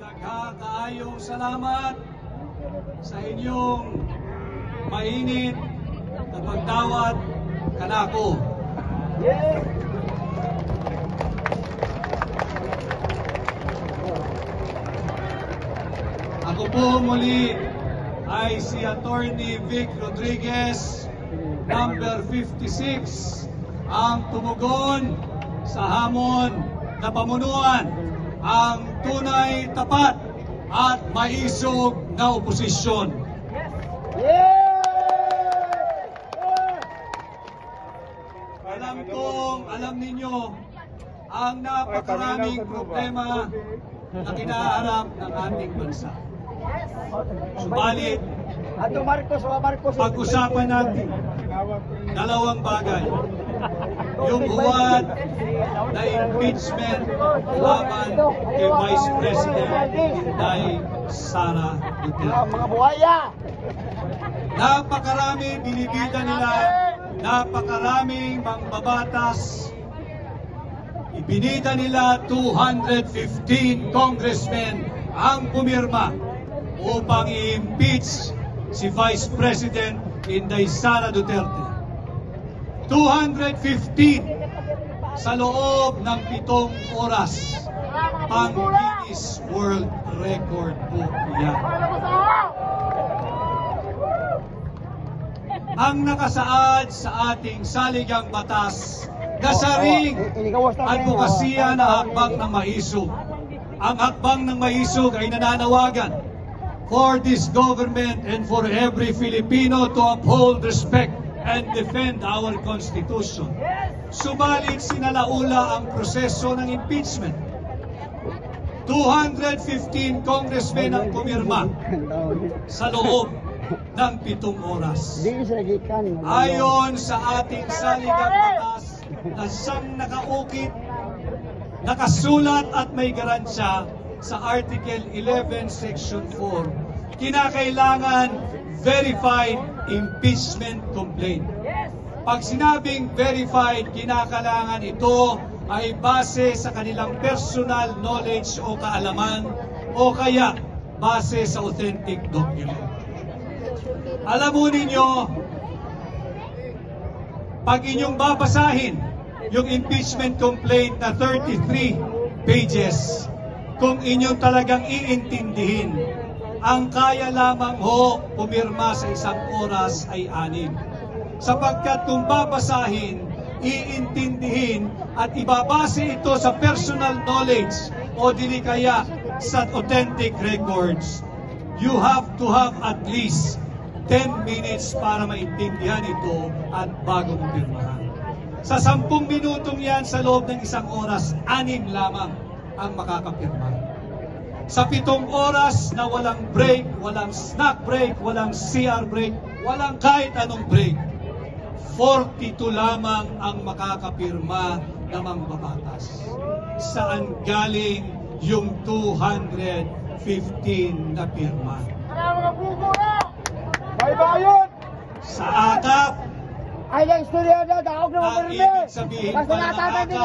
Nagkakaayong salamat sa inyong mainit na pagtawad kanako. Ako po muli ay si Attorney Vic Rodriguez, number 56, ang tumugon sa hamon na pamunuan ang tunay, tapat at maisog na oposisyon. Alam ninyo ang napakaraming problema na kinaharap ng ating bansa. Subalit, pag-usapan natin dalawang bagay. Yung huwad na impeachment laban kay Vice President Inday Sara Duterte. Napakarami binibida nila, napakaraming mangbabatas. Ibinida nila 215 congressmen ang pumirma upang i-impeach si Vice President Inday Sara Duterte. 215 sa loob ng 7 oras. Pang Guinness World Record po yan. Ang nakasaad sa ating saligang batas, nasaring advokasya na hakbang ng maisog. Ang hakbang ng maisog ay nananawagan for this government and for every Filipino to uphold, respect, and defend our Constitution. Subalit sinalaula ang proseso ng impeachment. 215 congressmen ang pumirma sa loob ng 7 oras. Ayon sa ating saligang batas na siyang nakaukit, nakasulat at may garansya sa Article 11, Section 4, kinakailangan verified impeachment complaint. Pag sinabing verified, kinakailangan ito ay base sa kanilang personal knowledge o kaalaman o kaya base sa authentic document. Alam mo ninyo, pag inyong babasahin yung impeachment complaint na 33 pages, kung inyong talagang iintindihin, ang kaya lamang ho pumirma sa 1 oras ay 6. Sapagkat kung babasahin, iintindihin at ibabase ito sa personal knowledge o dili kaya sa authentic records, you have to have at least 10 minutes para maintindihan ito at bago mo pirmahan. Sa 10 minutong yan, sa loob ng 1 oras, 6 lamang ang makakapirma. Sa 7 oras na walang break, walang snack break, walang CR break, walang kahit anong break, 42 lamang ang makakapirma na mangbabatas. Saan galing yung 215 na pirma? Sa akap, ay lang istorya na, daog na ang ibig sabihin pala ng akap ay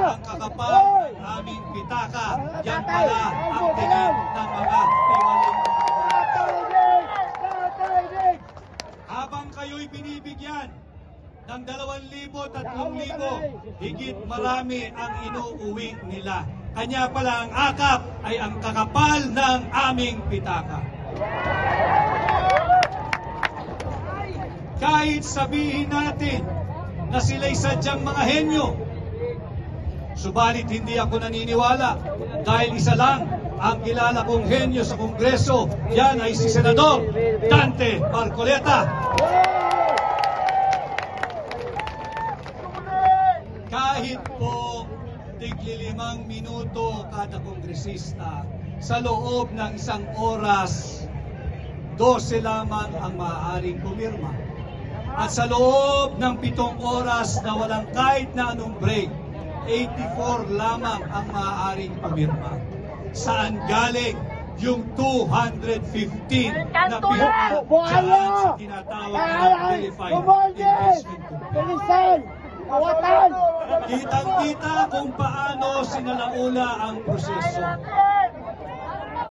ang kakapal ng aming pitaka. Yan pala ang tingin ng mga tiwaling. Habang kayo'y binibigyan ng 2,000 at 3,000, higit marami ang inuuwi nila. Kanya pala ang akap ay ang kakapal ng aming pitaka. Kahit sabihin natin na sila'y sadyang mga henyo, subalit hindi ako naniniwala dahil isa lang ang kilala kong henyo sa Kongreso, yan ay si Senador Dante Marcoleta. Kahit po tig-5 minuto kada kongresista, sa loob ng 1 oras, 12 lamang ang maaaring pumirma. At sa loob ng 7 oras na walang kahit na anong break, 84 lamang ang maaaring pumirma. Saan galing yung 215 na pirma dyan sa tinatawag na verified impeachment complaint? Kitang-kita kung paano sinalaula ang proseso.